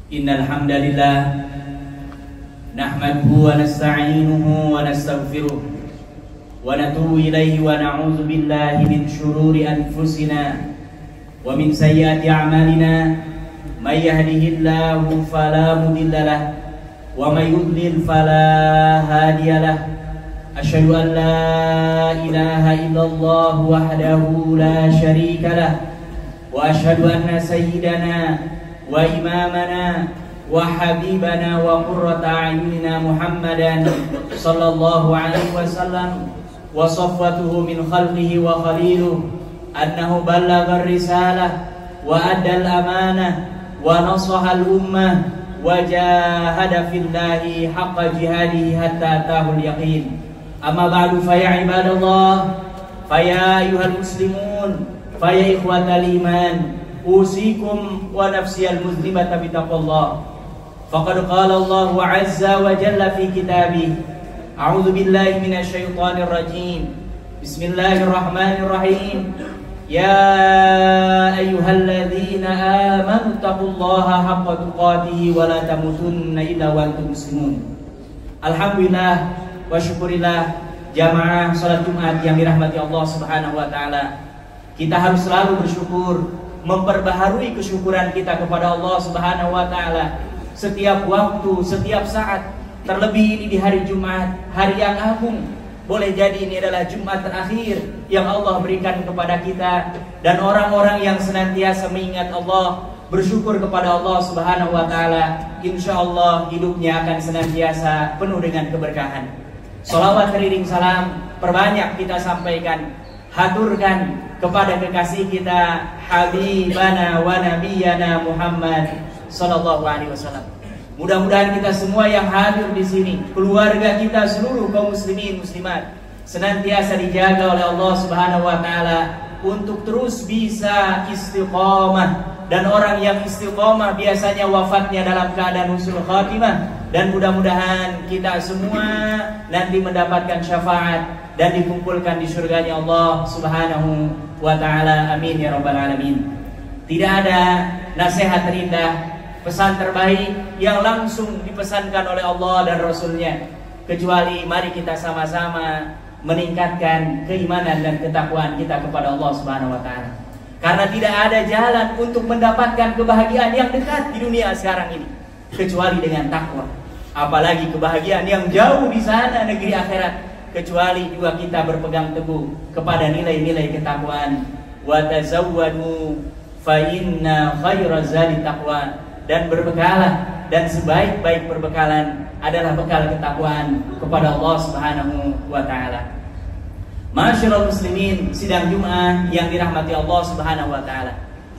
Innal hamdalillah nahmaduhu wa nasta'inuhu wa nastaghfiruh wa natubu ilayhi wa na'udzu billahi min shururi anfusina wa min sayyiati a'malina may yahdihillahu fala mudilla lahu wa may yudlil fala hadiya lahu. Asyhadu an la ilaha illallah wahdahu la syarika lahu wa asyhadu anna sayyidana wa imamana wa habibana wa qurrata a'yunina Muhammadan sallallahu alaihi wasallam wa safwatuhu min khalqihi wa khaliluh annahu ballagha ar-risalah wa adda al-amanah wa nasaha al-ummah wa jahada fillahi haqqa jihadihi hatta ataahu al-yaqin. Amma ba'du, fa ya ibadallah, fa ya ayyuhal muslimun, fa ya ikhwatal iman, usikum wa nafsiyal muslimata bitaqwallah. Faqad qala Allah azza wa jalla fi kitabih, a'udzu billahi minasy syaithanir rajim. Bismillahirrahmanirrahim. Ya ayyuhalladzina amanu taqullaha haqqa tuqatih wa la tamutunna illa wa antum muslimun. Alhamdulillah wa syukurillah jamaah salat Jumat yang dirahmati Allah Subhanahu wa taala. Kita harus selalu bersyukur, memperbaharui kesyukuran kita kepada Allah Subhanahu wa taala setiap waktu, setiap saat. Terlebih ini di hari Jumat, hari yang agung. Boleh jadi ini adalah Jumat terakhir yang Allah berikan kepada kita, dan orang-orang yang senantiasa mengingat Allah, bersyukur kepada Allah Subhanahu wa taala, insyaallah hidupnya akan senantiasa penuh dengan keberkahan. Shalawat teriring salam perbanyak kita sampaikan, haturkan kepada kekasih kita Habibana wa Nabiyana Muhammad sallallahu alaihi wasallam. Mudah-mudahan kita semua yang hadir di sini, keluarga kita, seluruh kaum muslimin muslimat, senantiasa dijaga oleh Allah Subhanahu wa taala untuk terus bisa istiqomah. Dan orang yang istiqomah biasanya wafatnya dalam keadaan husnul khatimah. Dan mudah-mudahan kita semua nanti mendapatkan syafaat dan dikumpulkan di surganya Allah Subhanahu wa ta'ala. Amin ya rabbal alamin. Tidak ada nasihat terindah, pesan terbaik yang langsung dipesankan oleh Allah dan Rasulnya, kecuali mari kita sama-sama meningkatkan keimanan dan ketakwaan kita kepada Allah Subhanahu wa ta'ala. Karena tidak ada jalan untuk mendapatkan kebahagiaan yang dekat di dunia sekarang ini kecuali dengan takwa. Apalagi kebahagiaan yang jauh di sana negeri akhirat, kecuali juga kita berpegang teguh kepada nilai-nilai ketakwaan. Wa tazawwadu fa inna khairaz zadi taqwa. Dan berbekalah, dan sebaik-baik perbekalan adalah bekal ketakwaan kepada Allah Subhanahu wa taala. Masyarul muslimin, sidang Jumat yang dirahmati Allah Subhanahu wa taala.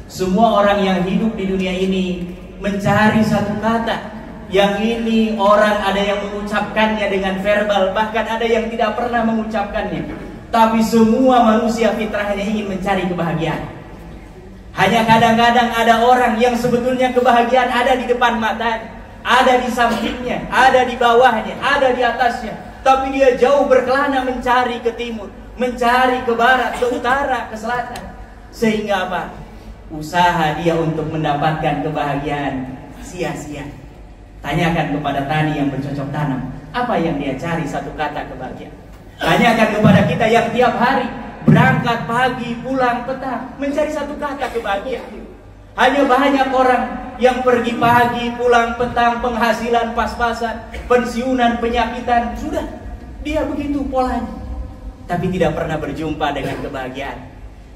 Semua orang yang hidup di dunia ini mencari satu kata yang ini orang ada yang mengucapkannya dengan verbal, bahkan ada yang tidak pernah mengucapkannya. Tapi semua manusia fitrahnya ingin mencari kebahagiaan. Hanya kadang-kadang ada orang yang sebetulnya kebahagiaan ada di depan matanya, ada di sampingnya, ada di bawahnya, ada di atasnya, tapi dia jauh berkelana mencari ke timur, mencari ke barat, ke utara, ke selatan. Sehingga apa? Usaha dia untuk mendapatkan kebahagiaan sia-sia. Tanyakan kepada tani yang bercocok tanam, apa yang dia cari? Satu kata kebahagiaan. Tanyakan kepada kita yang tiap hari berangkat pagi, pulang petang, mencari satu kata kebahagiaan. Hanya banyak orang yang pergi pagi, pulang petang, penghasilan pas-pasan, pensiunan, penyakitan, sudah dia begitu polanya, tapi tidak pernah berjumpa dengan kebahagiaan.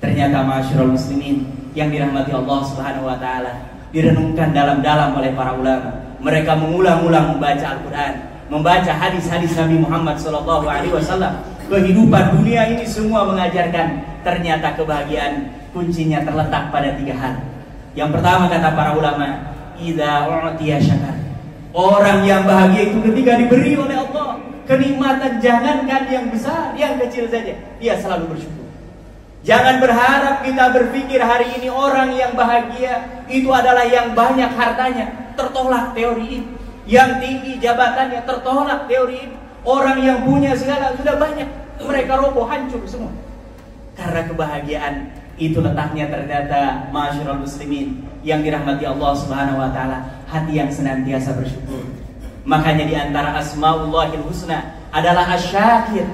Ternyata masyarul muslimin yang dirahmati Allah Subhanahu wa taala, direnungkan dalam-dalam oleh para ulama. Mereka mengulang-ulang membaca Al-Quran, membaca hadis-hadis Nabi Muhammad sallallahu alaihi wasallam. Kehidupan dunia ini semua mengajarkan ternyata kebahagiaan kuncinya terletak pada 3 hal. Yang pertama kata para ulama, idza u'tiya syakar. Orang yang bahagia itu ketika diberi oleh Allah kenikmatan, jangankan yang besar, yang kecil saja, dia selalu bersyukur. Jangan berharap kita berpikir hari ini orang yang bahagia itu adalah yang banyak hartanya, tertolak teori ini. Yang tinggi jabatannya, tertolak teori ini. Orang yang punya segala sudah banyak, mereka roboh, hancur semua. Karena kebahagiaan Itu letaknya ternyata ma'asyiral muslimin yang dirahmati Allah Subhanahu wa taala, hati yang senantiasa bersyukur. Makanya di antara asmaullahil husna adalah asyakir,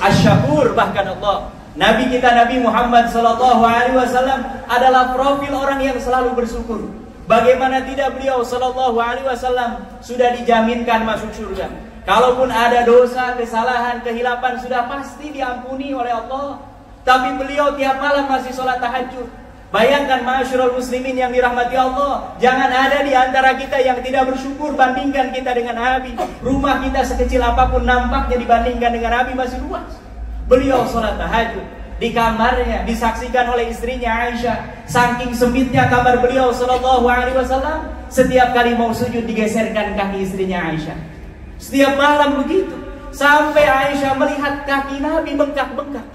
asyakur. Bahkan Allah, Nabi kita Nabi Muhammad sallallahu alaihi wasallam adalah profil orang yang selalu bersyukur. Bagaimana tidak beliau sallallahu alaihi wasallam sudah dijaminkan masuk surga. Kalaupun ada dosa, kesalahan, kehilapan sudah pasti diampuni oleh Allah. Tapi beliau tiap malam masih sholat tahajud. Bayangkan ma'asyiral muslimin yang dirahmati Allah, jangan ada di antara kita yang tidak bersyukur. Bandingkan kita dengan Nabi. Rumah kita sekecil apapun nampaknya dibandingkan dengan Nabi masih luas. Beliau sholat tahajud di kamarnya, disaksikan oleh istrinya Aisyah. Saking sempitnya kamar beliau sallallahu alaihi wasallam, setiap kali mau sujud digeserkan kaki istrinya Aisyah. Setiap malam begitu, sampai Aisyah melihat kaki Nabi bengkak-bengkak.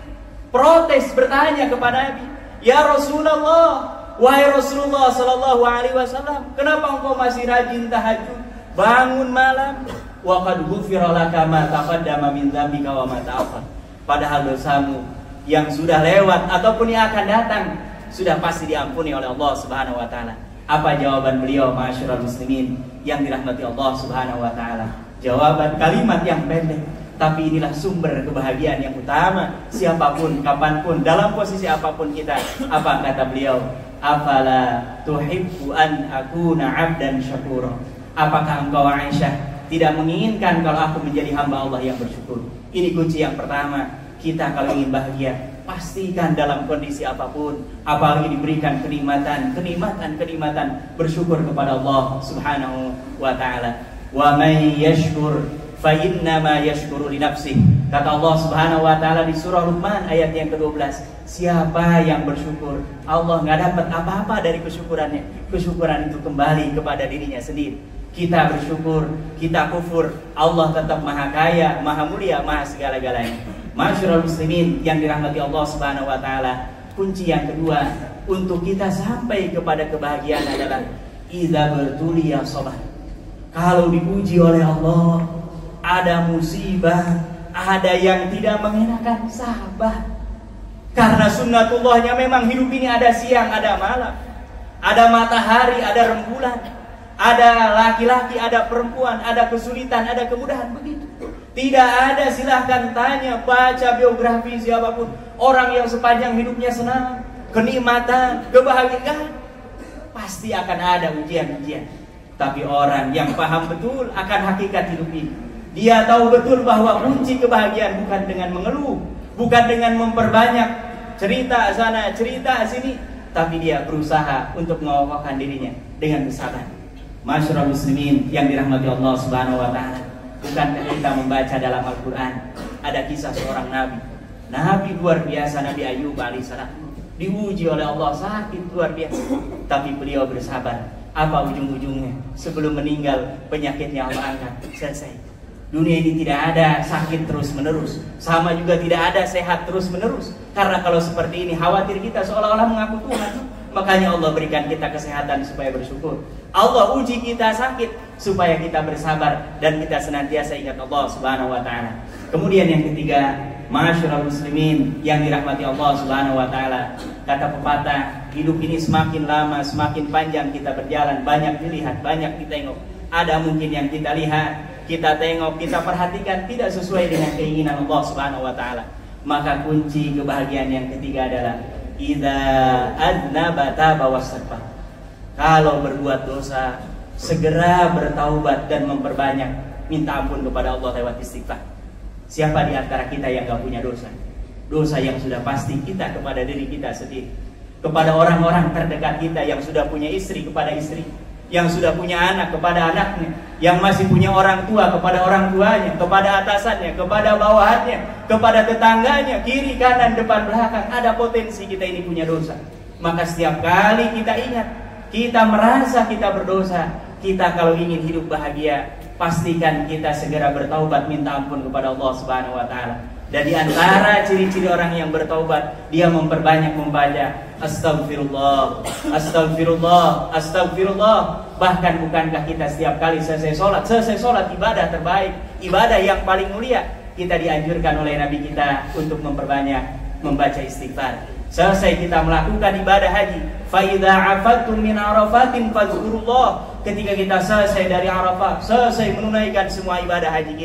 Protes, bertanya kepada Nabi, "Ya Rasulullah, wahai Rasulullah sallallahu alaihi wasallam, kenapa engkau masih rajin tahajud, bangun malam? Wa qad ghufira laka ma taqaddama min dzambika wa ma ta'akhkhar." Padahal dosamu yang sudah lewat ataupun yang akan datang sudah pasti diampuni oleh Allah Subhanahu wa taala. Apa jawaban beliau ma'asyiral muslimin yang dirahmati Allah Subhanahu wa taala? Jawaban kalimat yang pendek, tapi inilah sumber kebahagiaan yang utama. Siapapun, kapanpun, dalam posisi apapun kita. Apa kata beliau? Afala tuhibbu an akuna abdan syakura. Apakah engkau Aisyah tidak menginginkan kalau aku menjadi hamba Allah yang bersyukur? Ini kunci yang pertama. Kita kalau ingin bahagia, pastikan dalam kondisi apapun, apalagi diberikan kenikmatan, bersyukur kepada Allah Subhanahu wa taala. Wa may yashkur fa innama yashkuru li nafsihi. Kata Allah Subhanahu wa taala di surah Luqman ayat yang ke-12, siapa yang bersyukur, Allah nggak dapat apa-apa dari kesyukurannya. Kesyukuran itu kembali kepada dirinya sendiri. Kita bersyukur, kita kufur, Allah tetap maha kaya, maha mulia, maha segala-galanya. Ma'asyiral muslimin yang dirahmati Allah Subhanahu wa taala, kunci yang kedua untuk kita sampai kepada kebahagiaan adalah idza bertuliya sabar. Kalau diuji oleh Allah, ada musibah, ada yang tidak mengenakan, sabar. Karena sunnatullahnya memang hidup ini ada siang, ada malam, ada matahari, ada rembulan, ada laki-laki, ada perempuan, ada kesulitan, ada kemudahan, begitu. Tidak ada, silahkan tanya, baca biografi siapapun, orang yang sepanjang hidupnya senang, kenikmatan, kebahagiaan, pasti akan ada ujian-ujian. Tapi orang yang paham betul akan hakikat hidup ini, dia tahu betul bahwa kunci kebahagiaan bukan dengan mengeluh, bukan dengan memperbanyak cerita sana, cerita sini, tapi dia berusaha untuk mengokohkan dirinya dengan bersabar. Ma'asyiral muslimin yang dirahmati Allah Subhanahu wa taala, bukankah kita membaca dalam Al-Quran ada kisah seorang Nabi luar biasa, Nabi Ayub alaihissalam, diuji oleh Allah sakit luar biasa, tapi beliau bersabar. Apa ujung-ujungnya? Sebelum meninggal penyakitnya Allah angkat, selesai. Dunia ini tidak ada sakit terus-menerus, sama juga tidak ada sehat terus-menerus. Karena kalau seperti ini khawatir kita seolah-olah mengaku Tuhan. Makanya Allah berikan kita kesehatan supaya bersyukur. Allah uji kita sakit supaya kita bersabar dan kita senantiasa ingat Allah Subhanahu wa taala. Kemudian yang ketiga, ma'asyiral muslimin yang dirahmati Allah Subhanahu wa taala, kata pepatah, hidup ini semakin lama semakin panjang kita berjalan, banyak dilihat, banyak ditengok. Ada mungkin yang kita lihat, kita tengok, kita perhatikan tidak sesuai dengan keinginan Allah Subhanahu wa taala. Maka kunci kebahagiaan yang ketiga adalah idza adnaba taba wastaghfar. Kalau berbuat dosa, segera bertaubat dan memperbanyak minta ampun kepada Allah lewat istighfar. Siapa di antara kita yang gak punya dosa? Dosa yang sudah pasti kita kepada diri kita sendiri, kepada orang-orang terdekat kita, yang sudah punya istri kepada istri, yang sudah punya anak kepada anaknya, yang masih punya orang tua kepada orang tuanya, kepada atasannya, kepada bawahannya, kepada tetangganya, kiri, kanan, depan, belakang. Ada potensi kita ini punya dosa. Maka setiap kali kita ingat, kita merasa kita berdosa, kita kalau ingin hidup bahagia, pastikan kita segera bertaubat, minta ampun kepada Allah Subhanahu wa taala. Dan di antara ciri-ciri orang yang bertaubat, dia memperbanyak membaca astagfirullah, astagfirullah, astagfirullah. Bahkan bukankah kita setiap kali selesai sholat ibadah terbaik, ibadah yang paling mulia, kita dianjurkan oleh Nabi kita untuk memperbanyak membaca istighfar. Selesai kita melakukan ibadah haji, fa idza afattum min arafatin fazkurullah. Ketika kita selesai dari Arafah, selesai menunaikan semua ibadah haji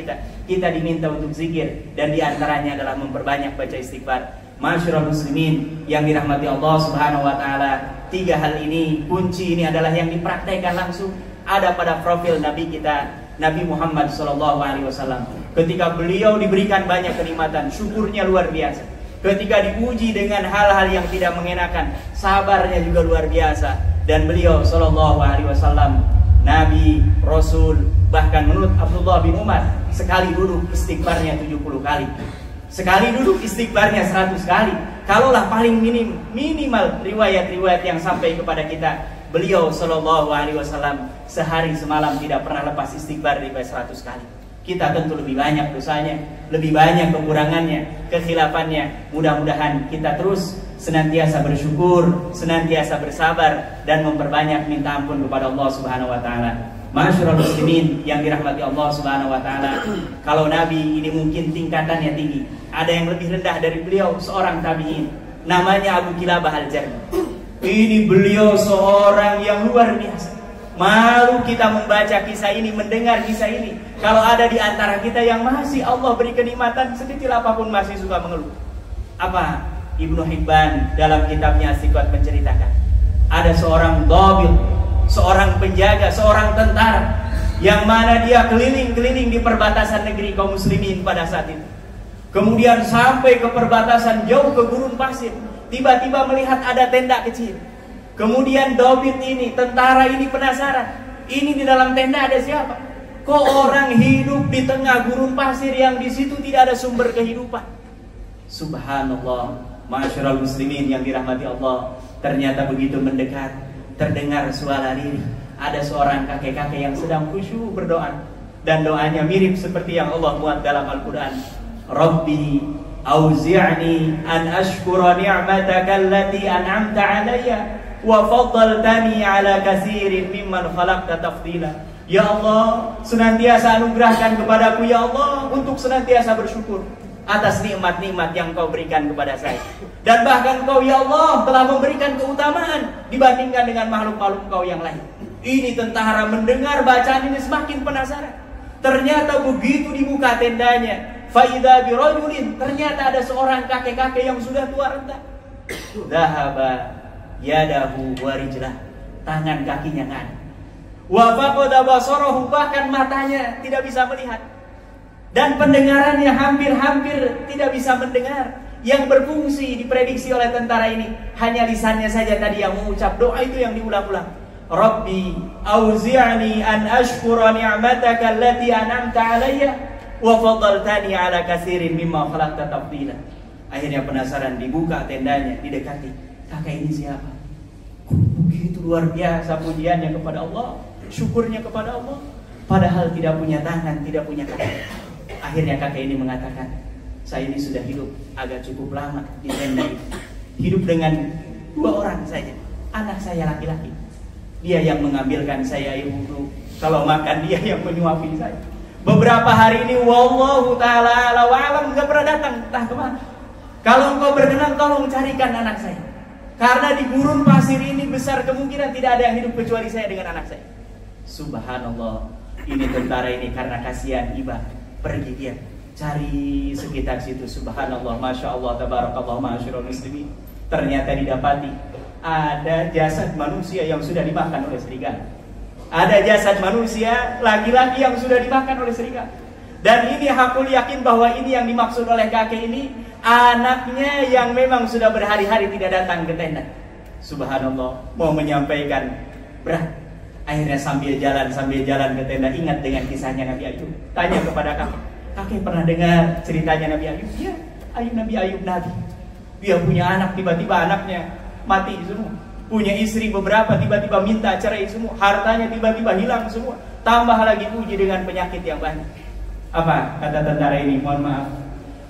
kita diminta untuk zikir, dan diantaranya adalah memperbanyak baca istighfar. Masyarul muslimin yang dirahmati Allah Subhanahu wa taala, 3 hal ini, kunci ini adalah yang dipraktekkan langsung ada pada profil Nabi kita, Nabi Muhammad SAW. Ketika beliau diberikan banyak kenikmatan, syukurnya luar biasa. Ketika diuji dengan hal-hal yang tidak mengenakan, sabarnya juga luar biasa. Dan beliau SAW, Nabi, Rasul, bahkan menurut Abdullah bin Umar, sekali duduk istighfarnya 70 kali. Sekali duduk istighfarnya 100 kali. Kalaulah paling minimal riwayat-riwayat yang sampai kepada kita, beliau SAW sehari semalam tidak pernah lepas istighfar sampai 100 kali. Kita tentu lebih banyak dosanya, lebih banyak kekurangannya, kekhilafannya. Mudah-mudahan kita terus senantiasa bersyukur, senantiasa bersabar, dan memperbanyak minta ampun kepada Allah Subhanahu wa taala. Masyarul muslimin yang dirahmati Allah Subhanahu wa taala, kalau Nabi ini mungkin tingkatannya tinggi, ada yang lebih rendah dari beliau, seorang tabi'in namanya Abu Kilabah Al-Jarmi. Ini beliau seorang yang luar biasa. Malu kita membaca kisah ini, mendengar kisah ini, kalau ada di antara kita yang masih Allah beri kenikmatan sekecil apapun masih suka mengeluh. Apa Ibnu Hibban dalam kitabnya As-Siqat menceritakan, ada seorang dhabil, seorang penjaga, seorang tentara, yang mana dia keliling-keliling di perbatasan negeri kaum muslimin pada saat itu. Kemudian sampai ke perbatasan jauh ke gurun pasir, tiba-tiba melihat ada tenda kecil. Kemudian David ini, tentara ini penasaran, ini di dalam tenda ada siapa? Kok orang hidup di tengah gurun pasir yang di situ tidak ada sumber kehidupan? Subhanallah, masyarul muslimin yang dirahmati Allah. Ternyata begitu mendekat, terdengar suara lirih. Ada seorang kakek-kakek yang sedang khusyuk berdoa, dan doanya mirip seperti yang Allah muat dalam Al-Quran. Rabbi auzi'ni an ashkura ni'mataka allati an'amta alayya wa faddaltani ala katsirin mimman khalaqta tafdila. Ya Allah, senantiasa anugerahkan kepadaku ya Allah untuk senantiasa bersyukur atas nikmat-nikmat yang Kau berikan kepada saya. Dan bahkan Kau ya Allah telah memberikan keutamaan dibandingkan dengan makhluk-makhluk Kau yang lain. Ini tentara mendengar bacaan ini semakin penasaran. Ternyata begitu dibuka tendanya, faida birajulin, ternyata ada seorang kakek-kakek yang sudah tua renta. Dhahaba yadahu warijlah, tangan kakinya nggak ada. Wa faqada basarahu, bahkan matanya tidak bisa melihat. Dan pendengarannya hampir-hampir tidak bisa mendengar. Yang berfungsi diprediksi oleh tentara ini hanya lisannya saja tadi yang mengucap doa itu yang diulang-ulang. Rabbi auzi'ni an ashkura ni'mataka allati an'amta alayya wa faddaltani ala katsirin mimma khalaqta tafdila. Akhirnya penasaran, dibuka tendanya, didekati. Kakek ini siapa? Begitu luar biasa pujiannya kepada Allah, syukurnya kepada Allah, padahal tidak punya tangan, tidak punya kaki. Akhirnya kakek ini mengatakan, saya ini sudah hidup agak cukup lama di tenda ini. Hidup dengan 2 orang saja, anak saya laki-laki. Dia yang mengambilkan saya air wudu, kalau makan dia yang menyuapi saya. Beberapa hari ini wallahu ta'ala ala wa alam gak pernah datang, entah kemana. Kalau engkau berkenan tolong carikan anak saya, karena di gurun pasir ini besar kemungkinan tidak ada yang hidup kecuali saya dengan anak saya. Subhanallah, ini tentara ini karena kasihan iba, pergi dia cari sekitar situ. Subhanallah, masya Allah, tabarakallah, masyarul muslimin. Ternyata didapati ada jasad manusia yang sudah dimakan oleh serigala. Ada jasad manusia laki-laki yang sudah dimakan oleh serigala. Dan ini hakul yakin bahwa ini yang dimaksud oleh kakek ini anaknya yang memang sudah berhari-hari tidak datang ke tenda. Subhanallah, mau menyampaikan berat. Akhirnya sambil jalan ke tenda ingat dengan kisahnya Nabi Ayub. Tanya kepada kakek, kakek pernah dengar ceritanya Nabi Ayub? Ya, Nabi Ayub Nabi. Dia punya anak, tiba-tiba anaknya mati semua. Punya istri beberapa, tiba-tiba minta cerai semua. Hartanya tiba-tiba hilang semua. Tambah lagi uji dengan penyakit yang banyak. Apa kata tentara ini? Mohon maaf,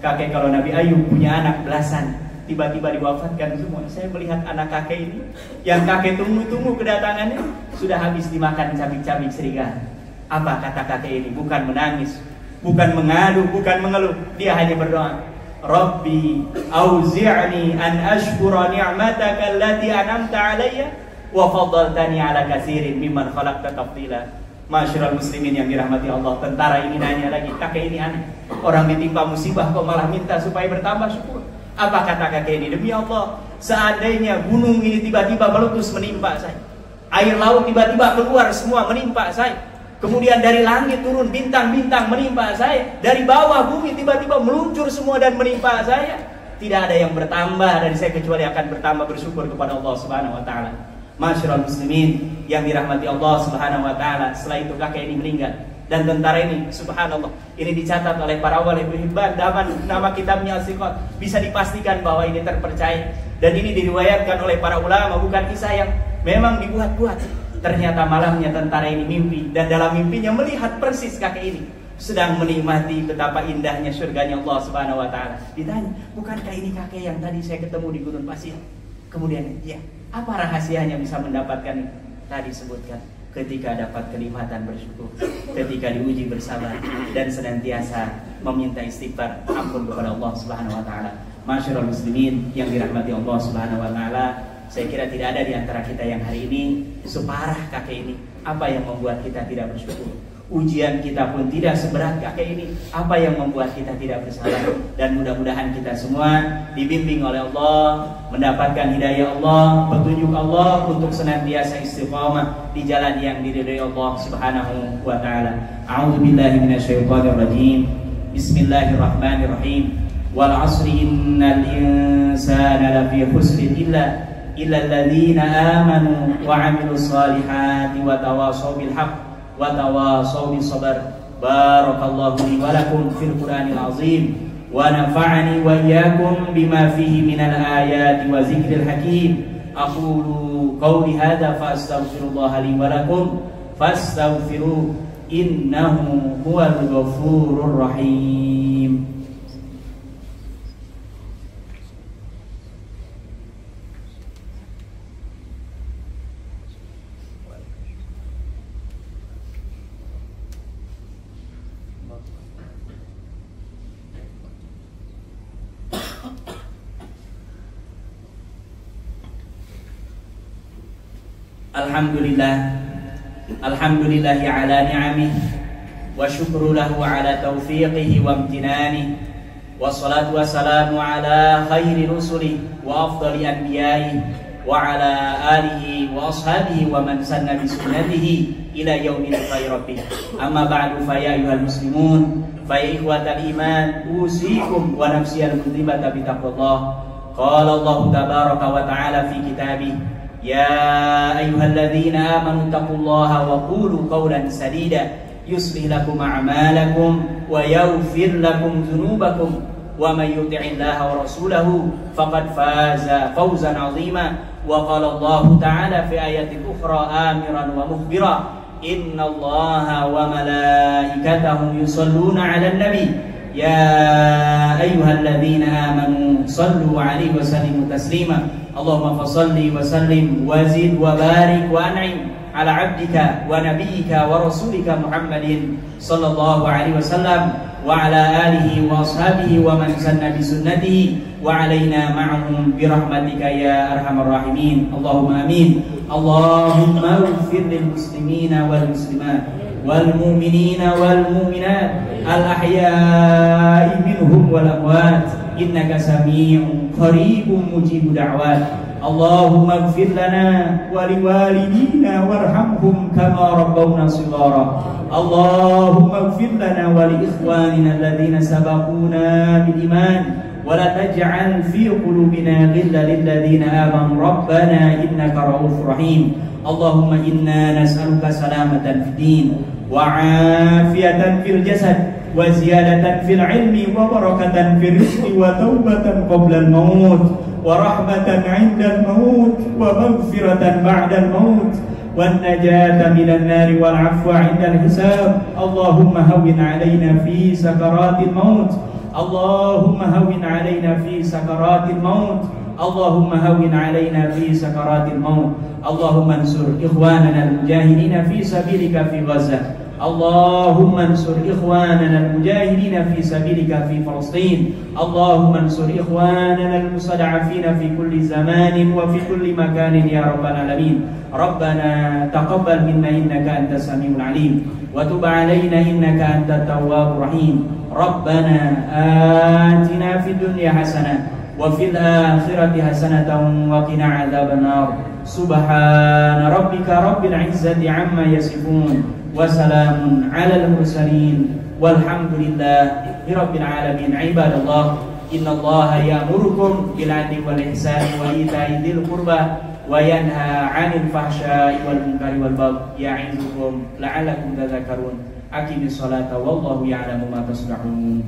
kakek kalau Nabi Ayub punya anak belasan, tiba-tiba diwafatkan semua. Saya melihat anak kakek ini, yang kakek tunggu-tunggu kedatangannya, sudah habis dimakan cabik-cabik serigala. Apa kata kakek ini? Bukan menangis, bukan mengadu, bukan mengeluh. Dia hanya berdoa, Rabbi auzi'ni an ashkura ni'mataka allati an'amta 'alayya wa faddaltani 'ala katsirin mimman khalaqta tafdila. Masyarul muslimin yang dirahmati Allah, tentara ini nanya lagi, kakek ini aneh. Orang ditimpa musibah kok malah minta supaya bertambah syukur. Apa kata kakek ini? Demi Allah, seandainya gunung ini tiba-tiba meletus menimpa saya, air laut tiba-tiba keluar semua menimpa saya, kemudian dari langit turun bintang-bintang menimpa saya, dari bawah bumi tiba-tiba meluncur semua dan menimpa saya, tidak ada yang bertambah dari saya kecuali akan bertambah bersyukur kepada Allah Subhanahu wa taala. Masyarul muslimin yang dirahmati Allah Subhanahu wa taala, setelah itu kakek ini meninggal dan tentara ini subhanallah ini dicatat oleh para ulama Ibnu Hibban dalam nama kitabnya Al-Siqat, bisa dipastikan bahwa ini terpercaya dan ini diriwayatkan oleh para ulama, bukan kisah yang memang dibuat-buat. Ternyata malamnya tentara ini mimpi dan dalam mimpinya melihat persis kakek ini sedang menikmati betapa indahnya surganya Allah Subhanahu wa taala. Ditanya, bukankah ini kakek yang tadi saya ketemu di Gunung Pasir? Kemudian, ya, apa rahasianya bisa mendapatkan itu? Tadi sebutkan, ketika dapat kenikmatan bersyukur, ketika diuji bersabar dan senantiasa meminta istighfar ampun kepada Allah Subhanahu wa taala. Masyarul muslimin yang dirahmati Allah Subhanahu wa taala, saya kira tidak ada di antara kita yang hari ini separah kakek ini. Apa yang membuat kita tidak bersyukur? Ujian kita pun tidak seberat kakek ini. Apa yang membuat kita tidak bersabar? Dan mudah-mudahan kita semua dibimbing oleh Allah, mendapatkan hidayah Allah, petunjuk Allah untuk senantiasa istiqamah di jalan yang diridhai Allah Subhanahu wa taala. A'udzubillahi minasyaitonir rajim. Bismillahirrahmanirrahim. Wal 'asri innal insana lafi khusrin illa alladziina aamanu wa 'amilus shalihaati wa tawashaw bil haqq wa tawashaw bis sabr. Barakallahu li wa lakum fil Qur'anil 'azim wa nafa'ani wa iyyakum bima fihi minal ayati wa dzikril hakim. Aqulu qawli hadza fa astaghfirullaha li wa lakum fastaghfiruhu innahu huwal ghafurur rahim. Alhamdulillahi ala ni'amih wa syukru lahu ala taufiqihi wa amtinanih, wassalatu wassalamu ala khairi rusulih wa afdali anbiyaih wa ala alihi wa ashabihi wa man sanna bi sunnatihi ila yaumil qiyamah. Amma ba'du, fa ya ayyuhal muslimun, fa ya ikhwatal iman, usikum wa nafsi al-mudhibata bi taqwallah. Qala Allah tabaraka wa ta'ala fi kitabih, Ya ayyuhalladzina amanu taqullaha wa qulu qawlan sadida yuslih lakum a'malakum wa yaghfir lakum dzunubakum wa may yuti'illaha wa rasulahu faqad faza fawzan 'azima. Wa qala Allah ta'ala fi ayatin ukhra amiran wa mukhbira, innallaha wa malaikatahu yusalluna 'alan nabi ya ayyuhalladzina amanu sallu 'alaihi wa sallimu taslima. Allahumma fasalli wa sallim wa zid wa barik wa an'im ala abdika wa nabiyyika wa rasulika Muhammadin sallallahu alaihi wasallam wa ala alihi wa ashabihi wa man sanna bi sunnatihi wa alaina ma'ahum bi rahmatika ya arhamar rahimin. Allahumma amin. Allahumma ighfir lil muslimina wal muslimat wal mu'minina wal mu'minat al ahya'i minhum wal amwat innaka sami'un qaribun mujibud da'wat. Allahumma ighfir lana wa liwalidina warhamhum kama rabbawna shighara. Allahumma ighfir lana wa li ikhwanina alladhina sabaquna bil iman wa la taj'al fi qulubina ghillan lil ladzina amanu rabbana innaka ra'ufur rahim. Allahumma inna nas'aluka salamatan fid din wa 'afiyatan fil jasad wa ziyadatan fil ilmi wa barakatan fil rizqi wa taubatan qabla al maut wa rahmatan 'inda al maut wa maghfiratan ba'da al maut wan najata minan nari wal 'afwa 'inda al hisab. Allahumma hawwin 'alaina fi sakaratil maut. Allahumma hawwin 'alaina fi sakaratil maut. Allahumma hawwin 'alaina fi sakaratil maut. Allahumma ansur ikhwanana al-mujahidin fi sabilika fi Gaza اللهم انصر إخواننا المجاهدين في سبيلك في فلسطين. اللهم انصر إخواننا المستضعفين في كل زمان وفي كل مكان يا رب العالمين. ربنا تقبل منا إنك أنت السميع العليم وتب علينا إنك أنت التواب الرحيم. ربنا آتنا في الدنيا حسنة وفي الآخرة حسنة وقنا عذاب النار. سبحان ربك رب العزة عما يصفون وسلام على المرسلين والحمد لله رب العالمين. عباد الله إن الله يأمركم بالعدل والإحسان وإيتاء ذي القربى وينهى عن الفحشاء والمنكر والبغي يعظكم لعلكم تذكرون. أقيموا الصلاة والله يعلم ما تصنعون.